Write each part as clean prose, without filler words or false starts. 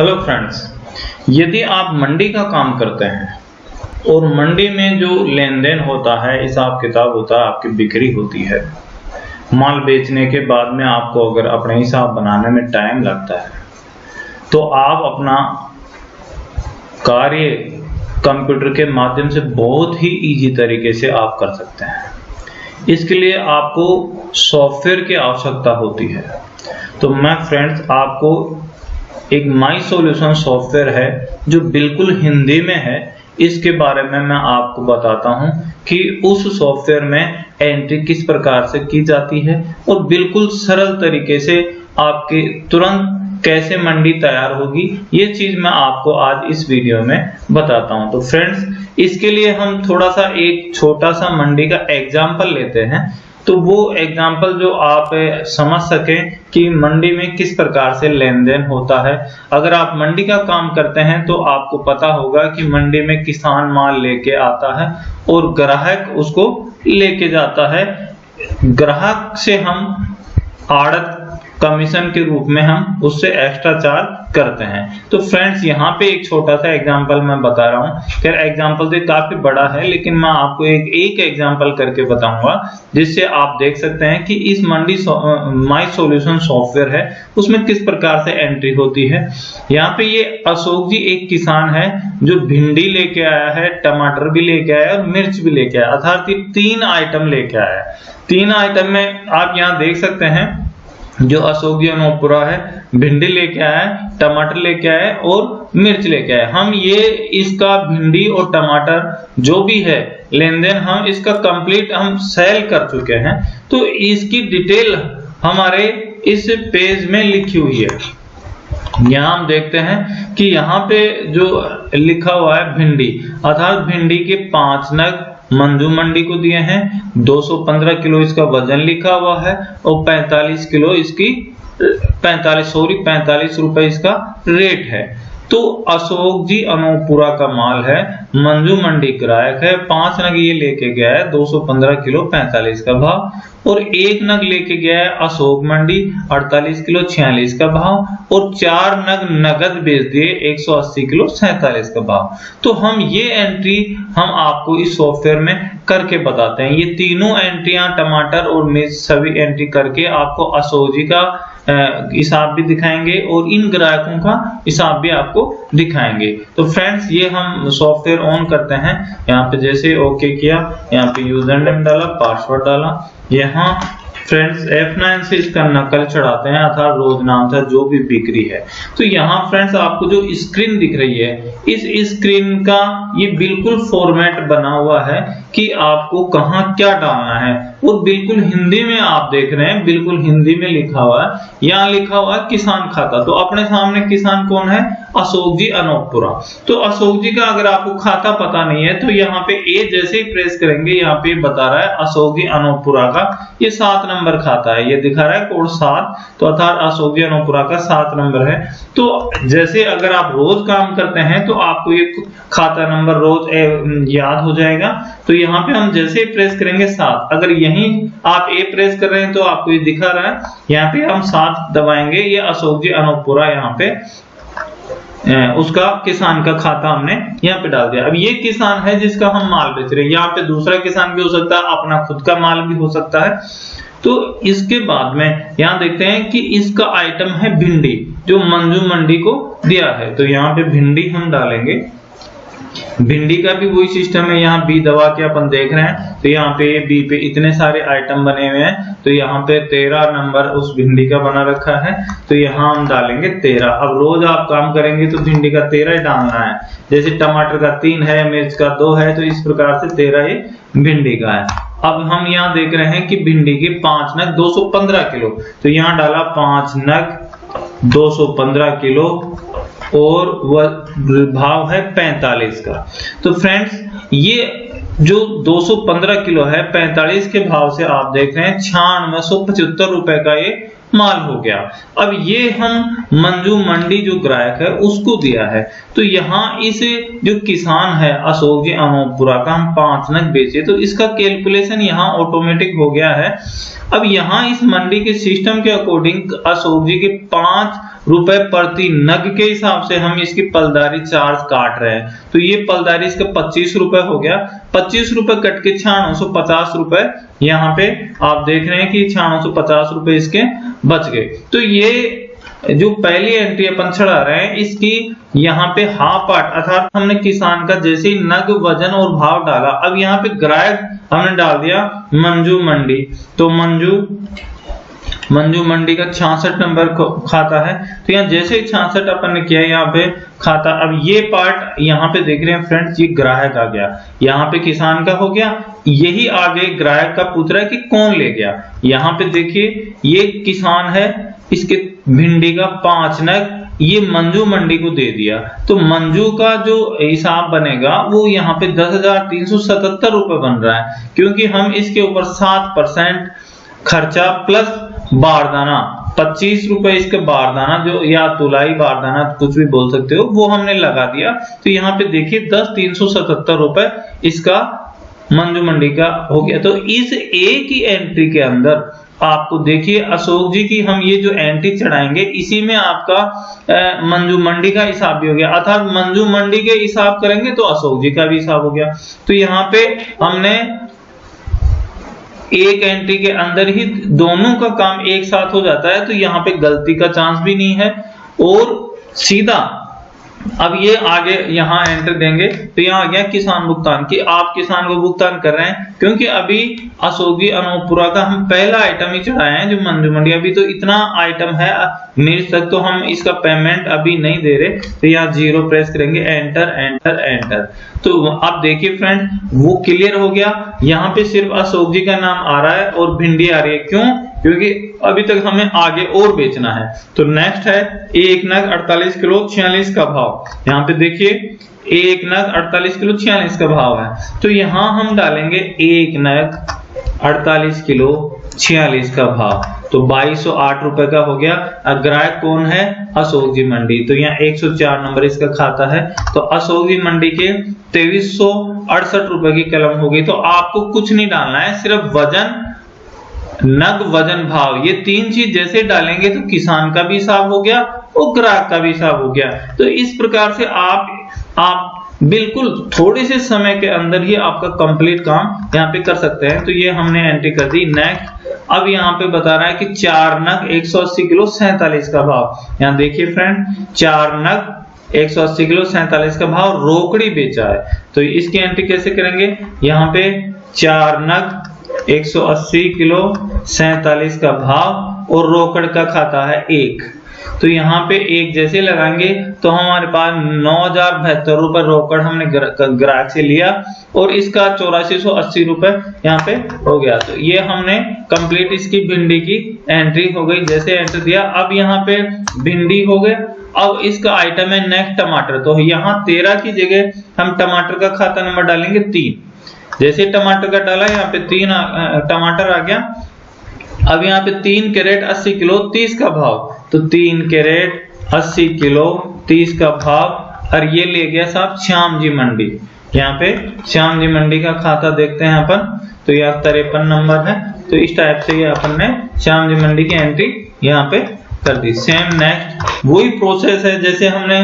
Hello friends, यदि आप मंडी का काम करते हैं और मंडी में जो लेन देन होता है, हिसाब किताब होता है, आपकी बिक्री होती है, माल बेचने के बाद में आपको अगर अपने हिसाब बनाने में टाइम लगता है तो आप अपना कार्य कंप्यूटर के माध्यम से बहुत ही इजी तरीके से आप कर सकते हैं। इसके लिए आपको सॉफ्टवेयर की आवश्यकता होती है। तो मैं फ्रेंड्स आपको एक माई सॉल्यूशन सॉफ्टवेयर है जो बिल्कुल हिंदी में है, इसके बारे में मैं आपको बताता हूं कि उस सॉफ्टवेयर में एंट्री किस प्रकार से की जाती है और बिल्कुल सरल तरीके से आपके तुरंत कैसे मंडी तैयार होगी, ये चीज मैं आपको आज इस वीडियो में बताता हूं। तो फ्रेंड्स, इसके लिए हम थोड़ा सा एक छोटा सा मंडी का एग्जाम्पल लेते हैं, तो वो एग्जाम्पल जो आप समझ सकें कि मंडी में किस प्रकार से लेन देन होता है। अगर आप मंडी का काम करते हैं तो आपको पता होगा कि मंडी में किसान माल लेके आता है और ग्राहक उसको लेके जाता है। ग्राहक से हम आड़त कमीशन के रूप में हम उससे एक्स्ट्रा चार्ज करते हैं। तो फ्रेंड्स, यहाँ पे एक छोटा सा एग्जांपल मैं बता रहा हूँ। खैर एग्जांपल तो काफी बड़ा है, लेकिन मैं आपको एक एग्जांपल करके बताऊंगा जिससे आप देख सकते हैं कि इस मंडी माई सॉल्यूशन सॉफ्टवेयर है उसमें किस प्रकार से एंट्री होती है। यहाँ पे ये अशोक जी एक किसान है जो भिंडी लेके आया है, टमाटर भी लेके आया और मिर्च भी लेके आया, अर्थात 3 आइटम लेके आया। 3 आइटम में आप यहाँ देख सकते हैं जो अशोक जी अनोपुरा है, भिंडी लेके आया है, टमाटर लेके आया और मिर्च लेके आया। हम ये इसका भिंडी और टमाटर जो भी है लेन देन हम इसका कंप्लीट हम सेल कर चुके हैं। तो इसकी डिटेल हमारे इस पेज में लिखी हुई है। यहाँ हम देखते हैं कि यहाँ पे जो लिखा हुआ है भिंडी, अर्थात भिंडी के 5 नग मंजू मंडी को दिए हैं। 215 किलो इसका वजन लिखा हुआ है और 45 किलो इसकी 45 रुपए इसका रेट है। तो अशोक जी अनोपुरा का माल है, मंजू मंडी ग्राहक है, 5 नग ये लेके गया है 215 किलो 45 का भाव, और 1 नग लेके गया है अशोक मंडी 48 किलो 46 का भाव, और 4 नग नगद बेच दिए 180 किलो 47 का भाव। तो हम ये एंट्री हम आपको इस सॉफ्टवेयर में करके बताते हैं। ये तीनों एंट्रियां टमाटर और मिर्च सभी एंट्री करके आपको अशोक जी का हिसाब भी दिखाएंगे और इन ग्राहकों का हिसाब भी आपको दिखाएंगे। तो फ्रेंड्स, ये हम सॉफ्टवेयर ऑन करते हैं। यहाँ पे जैसे ओके किया, यहाँ पे यूजर नेम डाला, पासवर्ड डाला, यहाँ फ्रेंड्स F9 से इसका नकल चढ़ाते हैं, अर्थात रोज नाम था जो भी बिक्री है। तो यहाँ फ्रेंड्स आपको जो स्क्रीन दिख रही है, इस स्क्रीन का ये बिल्कुल फॉर्मेट बना हुआ है कि आपको कहाँ क्या डालना है, वो बिल्कुल हिंदी में आप देख रहे हैं, बिल्कुल हिंदी में लिखा हुआ है। यहाँ लिखा हुआ है किसान खाता, तो अपने सामने किसान कौन है? अशोक जी अनोपुरा। तो अशोक जी का अगर आपको खाता पता नहीं है तो यहाँ पे ए जैसे ही प्रेस करेंगे, यहाँ पे बता रहा है अशोक जी अनोपुरा का ये 7 नंबर खाता है, ये दिखा रहा है कोड 7, तो अर्थात अशोक जी अनोपुरा का 7 नंबर है। तो जैसे अगर आप रोज काम करते हैं तो आपको ये खाता नंबर रोज याद हो जाएगा। तो यहाँ पे हम जैसे ही प्रेस करेंगे 7, अगर यहीं आप ए प्रेस कर रहे हैं तो आपको ये दिखा रहा है, यहाँ पे हम 7 दबाएंगे, ये अशोक जी अनोपुरा यहाँ पे उसका किसान का खाता हमने यहाँ पे डाल दिया। अब ये किसान है जिसका हम माल बेच रहे हैं, यहाँ पे दूसरा किसान भी हो सकता है, अपना खुद का माल भी हो सकता है। तो इसके बाद में यहाँ देखते हैं कि इसका आइटम है भिंडी जो मंजू मंडी को दिया है, तो यहाँ पे भिंडी हम डालेंगे। भिंडी का भी वही सिस्टम है, यहाँ बी दबा के अपन देख रहे हैं, तो यहाँ पे बी पे इतने सारे आइटम बने हुए हैं, तो यहाँ पे 13 नंबर उस भिंडी का बना रखा है, तो यहाँ हम डालेंगे 13। अब रोज आप काम करेंगे तो भिंडी का 13 ही डालना है। जैसे टमाटर का 3 है, मिर्च का 2 है, तो इस प्रकार से 13 ये भिंडी का है। अब हम यहाँ देख रहे हैं कि भिंडी के 5 नग 215 किलो, तो यहाँ डाला 5 नग 215 किलो और वह भाव है 45 का। तो फ्रेंड्स, ये जो 215 किलो है 45 के भाव से आप देख रहे हैं 9675 रुपए का ये माल हो गया। अब ये हम मंजू मंडी जो ग्राहक है उसको दिया है, तो यहाँ इस जो किसान है अशोक जी अनोपुरा का हम 5 नग बेचे, तो इसका कैलकुलेशन यहाँ ऑटोमेटिक हो गया है। अब यहाँ इस मंडी के सिस्टम के अकॉर्डिंग अशोक जी के 5 रुपए प्रति नग के हिसाब से हम इसकी पलदारी चार्ज काट रहे हैं। तो ये पलदारी इसका 25 रुपए हो गया। 25 रुपए कट के 9650 रुपए यहाँ पे आप देख रहे हैं कि 9650 रुपए इसके बच गए। तो ये जो पहली एंट्री अपन चढ़ा रहे हैं इसकी यहाँ पे हाफ पार्ट अर्थात हमने किसान का जैसे ही नग वजन और भाव डाला, अब यहाँ पे ग्राहक हमने डाल दिया मंजू मंडी। तो मंजू मंडी का 66 नंबर खाता है। तो यहाँ जैसे ही 66 अपन ने किया यहाँ पे खाता, अब ये पार्ट यहाँ पे देख रहे हैं फ्रेंड्स, ये ग्राहक आ गया, यहाँ पे किसान का हो गया, यही आगे ग्राहक का पूछ रहा है कि कौन ले गया। यहाँ पे देखिए ये किसान है, इसके भिंडी का 5 नग ये मंजू मंडी को दे दिया। तो मंजू का जो हिसाब बनेगा वो यहाँ पे 10,377 रुपए बन रहा है, क्योंकि हम इसके ऊपर 7% खर्चा प्लस बारदाना 25 रुपए इसके बारदाना जो या तुलाई बारदाना कुछ भी बोल सकते हो वो हमने लगा दिया। तो यहाँ पे देखिए 10,377 रुपए इसका मंजू मंडी का हो गया। तो इस एक ही एंट्री के अंदर आपको देखिए अशोक जी की हम ये जो एंट्री चढ़ाएंगे इसी में आपका मंजू मंडी का हिसाब भी हो गया, अर्थात मंजू मंडी के हिसाब करेंगे तो अशोक जी का भी हिसाब हो गया। तो यहाँ पे हमने एक एंट्री के अंदर ही दोनों का काम एक साथ हो जाता है, तो यहाँ पे गलती का चांस भी नहीं है। और सीधा अब ये आगे यहाँ एंटर देंगे तो यहाँ आ गया किसान भुगतान कि आप किसान को भुगतान कर रहे हैं, क्योंकि अभी अशोक जी अनूपपुरा का हम पहला आइटम ही चढ़ाए हैं जो मंजू मंडी, अभी तो इतना आइटम है मिर्च तक, तो हम इसका पेमेंट अभी नहीं दे रहे। तो यहाँ 0 प्रेस करेंगे, एंटर एंटर एंटर। तो आप देखिए फ्रेंड वो क्लियर हो गया। यहाँ पे सिर्फ अशोक जी का नाम आ रहा है और भिंडी आ रही है, क्यों? क्योंकि अभी तक हमें आगे और बेचना है। तो नेक्स्ट है एक नग 48 किलो 46 का भाव। यहाँ पे देखिए एक नग 48 किलो 46 का भाव है, तो यहाँ हम डालेंगे एक नग 48 किलो 46 का भाव। तो 2208 रुपए का हो गया। ग्राहक कौन है? अशोक जी मंडी। तो यहाँ 104 नंबर इसका खाता है। तो अशोक जी मंडी के 2368 रुपए की कलम होगी। तो आपको कुछ नहीं डालना है, सिर्फ वजन, नग, वजन, भाव, ये 3 चीज जैसे डालेंगे तो किसान का भी हिसाब हो गया और ग्राहक का भी हिसाब हो गया। तो इस प्रकार से आप बिल्कुल थोड़े से समय के अंदर ही आपका कंप्लीट काम यहाँ पे कर सकते हैं। तो ये हमने एंट्री कर दी। नेक्स्ट अब यहाँ पे बता रहा है कि 4 नग 180 किलो 47 का भाव। यहाँ देखिए फ्रेंड 4 नग 180 किलो 47 का भाव रोकड़ी बेचा है। तो इसकी एंट्री कैसे करेंगे? यहाँ पे 4 नग 180 किलो 47 का भाव और रोकड़ का खाता है 1। तो यहाँ पे एक जैसे लगाएंगे तो हमारे पास 9,072 रुपए रोकड़ हमने ग्राहक से लिया और इसका 8480 रुपए यहाँ पे हो गया। तो ये हमने कंप्लीट इसकी भिंडी की एंट्री हो गई। जैसे एंटर दिया अब यहाँ पे भिंडी हो गए। अब इसका आइटम है नेक्स्ट टमाटर। तो यहाँ 13 की जगह हम टमाटर का खाता नंबर डालेंगे 3। जैसे टमाटर का डाला यहाँ पे 3 टमाटर आ गया। अब यहाँ पे 3 कैरेट 80 किलो 30 का भाव। तो 3 कैरेट 80 किलो 30 का भाव और ये ले गया साहब श्याम जी मंडी। यहाँ पे श्याम जी मंडी का खाता देखते हैं अपन। तो यह 53 नंबर है। तो इस टाइप से ये अपन ने श्याम जी मंडी की एंट्री यहाँ पे कर दी। सेम नेक्स्ट वही प्रोसेस है जैसे हमने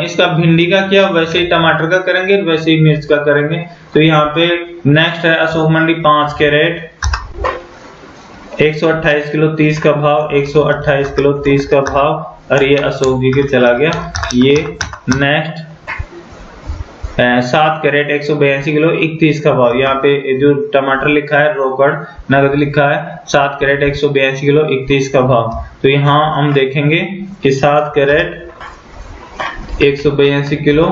इसका भिंडी का किया वैसे ही टमाटर का करेंगे, वैसे ही मिर्च का करेंगे। तो यहाँ पे नेक्स्ट है अशोक मंडी 5 कैरेट 128 किलो 30 का भाव, 128 किलो 30 का भाव और ये अशोक जी के चला गया। ये नेक्स्ट 7 कैरेट 182 किलो 31 का भाव। यहाँ पे जो टमाटर लिखा है रोकड़ नगद लिखा है 7 कैरेट 182 किलो 31 का भाव। तो यहाँ हम देखेंगे कि 7 कैरेट 182 किलो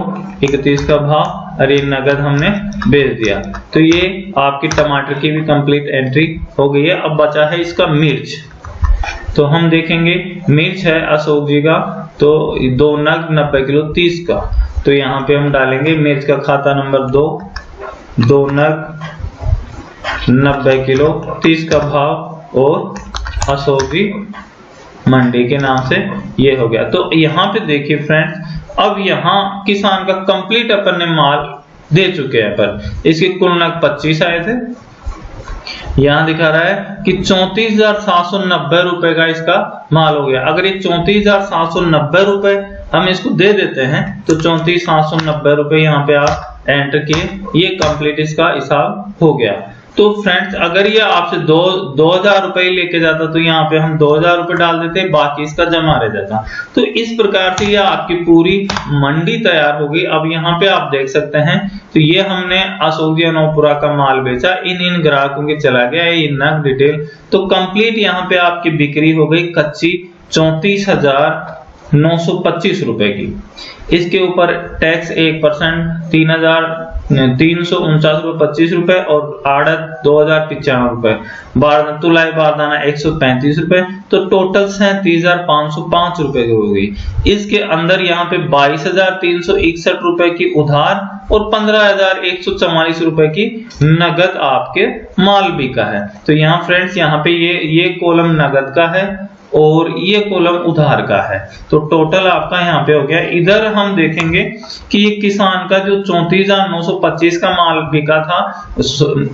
31 का भाव और ये नगद हमने बेच दिया। तो ये आपकी टमाटर की भी कंप्लीट एंट्री हो गई है। अब बचा है इसका मिर्च। तो हम देखेंगे मिर्च है अशोक जी का तो 2 नग 90 किलो 30 का। तो यहाँ पे हम डालेंगे मिर्च का खाता नंबर 2 नग 90 किलो 30 का भाव और अशोक जी मंडी के नाम से ये हो गया। तो यहाँ पे देखिए फ्रेंड्स अब यहाँ किसान का कंप्लीट अपन ने माल दे चुके हैं। पर इसके कुल नग 25 आए थे। यहाँ दिखा रहा है कि 34,790 रुपए का इसका माल हो गया। अगर ये 34,790 रुपए हम इसको दे देते हैं तो 34,790 रुपए यहाँ पे आप एंटर किए, ये कंप्लीट इसका हिसाब हो गया। तो फ्रेंड्स अगर ये आपसे 2000 रुपए लेके जाता तो यहाँ पे हम 2000 रुपए डाल देते, बाकी इसका जमा रह जाता। तो इस प्रकार से ये आपकी पूरी मंडी तैयार होगी। अब यहाँ पे आप देख सकते हैं, तो ये हमने अशोक जी अनोपुरा का माल बेचा, इन ग्राहकों के चला गया, ये नग डिटेल। तो कंप्लीट यहाँ पे आपकी बिक्री हो गई कच्ची 34,925 रुपए की। इसके ऊपर टैक्स 1% 3,349 रुपए 25 रुपए और आड़त 2,095 रुपए, तुलाई बारदाना 135 रुपए, तो टोटल 37,505 रुपए की हो गई। इसके अंदर यहाँ पे 22,361 रुपए की उधार और 15,144 रुपए की नगद आपके माल बिका है। तो यहाँ फ्रेंड्स यहाँ पे ये कॉलम नगद का है और ये कॉलम उधार का है। तो टोटल आपका यहाँ पे हो गया। इधर हम देखेंगे कि ये किसान का जो 34,925 का माल बिका था,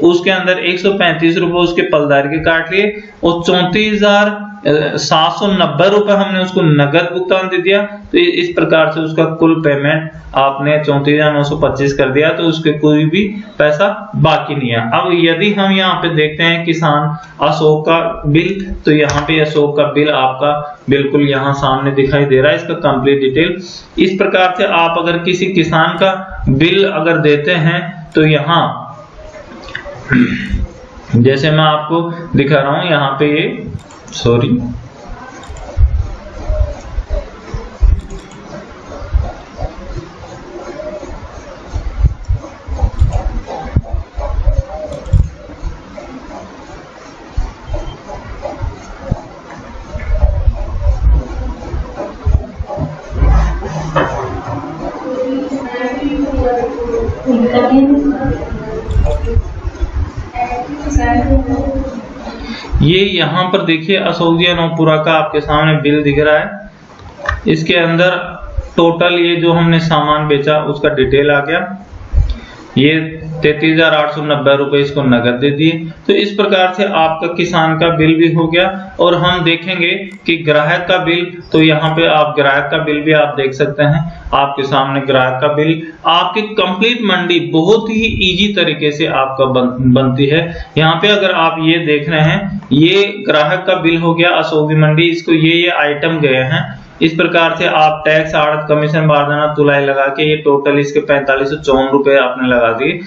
उसके अंदर 135 रुपए उसके पलदार के काट लिए और 34,790 रुपए हमने उसको नगद भुगतान दे दिया। तो इस प्रकार से उसका कुल पेमेंट आपने 34,925 कर दिया, तो उसके कोई भी पैसा बाकी नहीं है। अब यदि हम यहाँ पे देखते हैं किसान अशोक का बिल, तो यहाँ पे अशोक का बिल आपका बिल्कुल यहाँ सामने दिखाई दे रहा है, इसका कंप्लीट डिटेल। इस प्रकार से आप अगर किसी किसान का बिल अगर देते हैं तो यहाँ जैसे मैं आपको दिखा रहा हूं, यहाँ पे ये सॉरी ये यहाँ पर देखिए अशोक जी अनोपुरा का आपके सामने बिल दिख रहा है। इसके अंदर टोटल ये जो हमने सामान बेचा उसका डिटेल आ गया। ये 33,890 रुपए इसको नगद दे दिए। तो इस प्रकार से आपका किसान का बिल भी हो गया। और हम देखेंगे कि ग्राहक का बिल, तो यहाँ पे आप ग्राहक का बिल भी आप देख सकते हैं, आपके सामने ग्राहक का बिल। आपकी कंप्लीट मंडी बहुत ही इजी तरीके से आपका बनती है। यहाँ पे अगर आप ये देख रहे हैं, ये ग्राहक का बिल हो गया अशोक जी मंडी, इसको ये आइटम गए हैं। इस प्रकार से आप टैक्स, आड़त, कमीशन, बारदाना, तुलाई लगा के ये टोटल इसके 4554 रुपए आपने लगा दिए।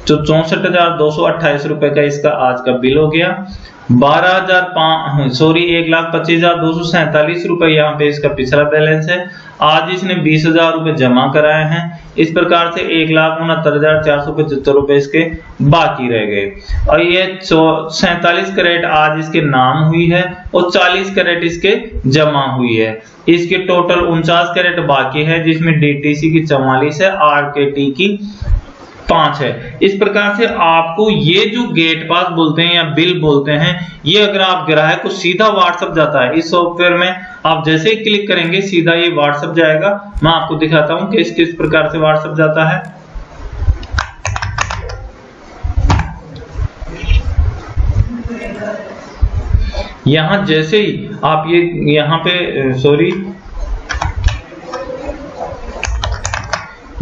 तो 64,228 रुपए का इसका आज का बिल हो गया। 1,25,247 रुपए यहाँ पे इसका पिछला बैलेंस है। आज इसने 20,000 रुपए जमा कराए हैं। इस प्रकार से 1,69,475 रुपए इसके बाकी रह गए। और ये 47 कैरेट आज इसके नाम हुई है और 40 कैरेट इसके जमा हुई है। इसके टोटल 49 कैरेट बाकी है, जिसमें डीटीसी की 44 है, आरकेटी की 5 है। इस प्रकार से आपको ये जो गेट पास बोलते हैं या बिल बोलते हैं, ये अगर आप ग्राहक को सीधा व्हाट्सएप जाता है, इस सॉफ्टवेयर में आप जैसे ही क्लिक करेंगे सीधा ये व्हाट्सएप जाएगा। मैं आपको दिखाता हूं कि किस प्रकार से व्हाट्सएप जाता है। यहां जैसे ही आप यहाँ पे सॉरी,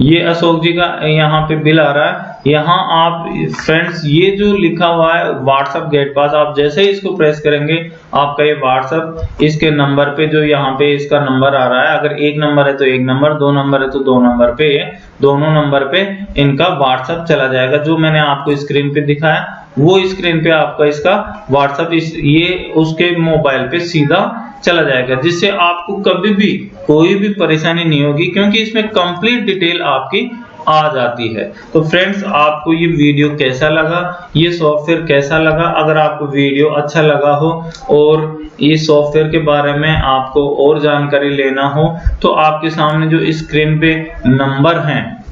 ये अशोक जी का यहाँ पे बिल आ रहा है। यहाँ आप फ्रेंड्स ये जो लिखा हुआ है व्हाट्सएप गेट पास, आप जैसे ही इसको प्रेस करेंगे आपका ये व्हाट्सएप इसके नंबर पे, जो यहाँ पे इसका नंबर आ रहा है, अगर एक नंबर है तो एक नंबर, 2 नंबर है तो 2 नंबर पे, दोनों नंबर पे इनका व्हाट्सएप चला जाएगा। जो मैंने आपको स्क्रीन पे दिखाया वो स्क्रीन पे आपका इसका व्हाट्सएप ये उसके मोबाइल पे सीधा चला जाएगा, जिससे आपको कभी भी कोई भी परेशानी नहीं होगी, क्योंकि इसमें कंप्लीट डिटेल आपकी आ जाती है। तो फ्रेंड्स आपको ये वीडियो कैसा लगा, ये सॉफ्टवेयर कैसा लगा? अगर आपको वीडियो अच्छा लगा हो और ये सॉफ्टवेयर के बारे में आपको और जानकारी लेना हो, तो आपके सामने जो स्क्रीन पे नंबर हैं,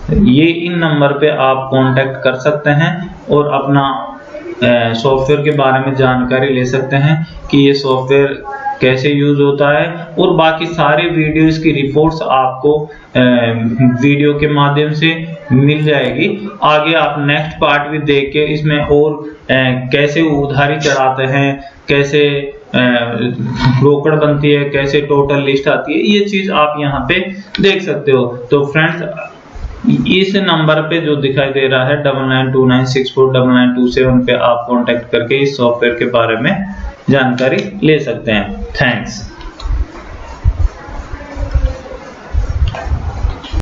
ये इन नंबर पे आप कांटेक्ट कर सकते हैं और अपना सॉफ्टवेयर के बारे में जानकारी ले सकते हैं कि ये सॉफ्टवेयर कैसे यूज होता है, और बाकी सारे वीडियोस की रिपोर्ट्स आपको वीडियो के माध्यम से मिल जाएगी। आगे आप नेक्स्ट पार्ट भी देख के इसमें और कैसे उधारी चढ़ाते हैं, कैसे रोकड़ बनती है, कैसे टोटल लिस्ट आती है, ये चीज आप यहाँ पे देख सकते हो। तो फ्रेंड्स इस नंबर पे जो दिखाई दे रहा है 9929649927 पे आप कांटेक्ट करके इस सॉफ्टवेयर के बारे में जानकारी ले सकते हैं। थैंक्स।